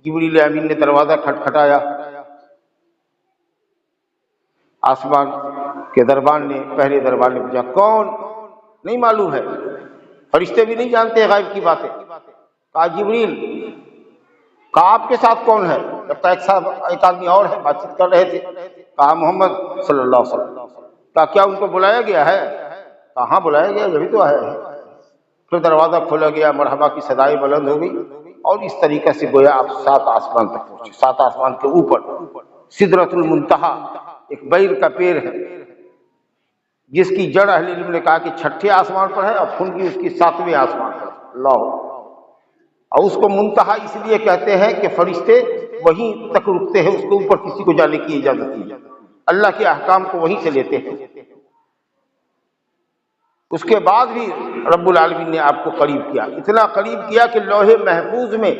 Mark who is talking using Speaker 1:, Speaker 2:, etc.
Speaker 1: जिब्रील अमीन ने दरवाज़ा खटखटाया। आसमान के दरबान ने, पहले दरबान ने पूछा कौन, नहीं मालूम है, फरिश्ते भी नहीं जानते गायब की बातें। कहा जिब्रील। कहा आपके साथ कौन है? लगता है एक आदमी और है, बातचीत कर रहे थे। कहा मोहम्मद सल्लल्लाहु अलैहि वसल्लम। कहा क्या उनको बुलाया गया है? कहा हाँ बुलाया गया, यही तो आया है। फिर दरवाज़ा खोला गया, मरहबा की सदाई बुलंद हो गई और इस तरीके से गोया आप 7 आसमान तक पहुंचे। 7 आसमान के ऊपर सिदरतुल मुंतहा एक बैर का पेड़ है, जिसकी जड़ अहले इल्म ने कहा कि 6ठे आसमान पर है और फुनगी उसकी 7वें आसमान पर। अल्लाह। और उसको मुंतहा इसलिए कहते हैं कि फरिश्ते वहीं तक रुकते हैं, उसके ऊपर किसी को जाने की इजाजत नहीं। अल्लाह के अहकाम को वहीं से लेते हैं। उसके बाद भी रब्बुल आलमीन ने आपको करीब किया, इतना करीब किया कि लौहे महफूज में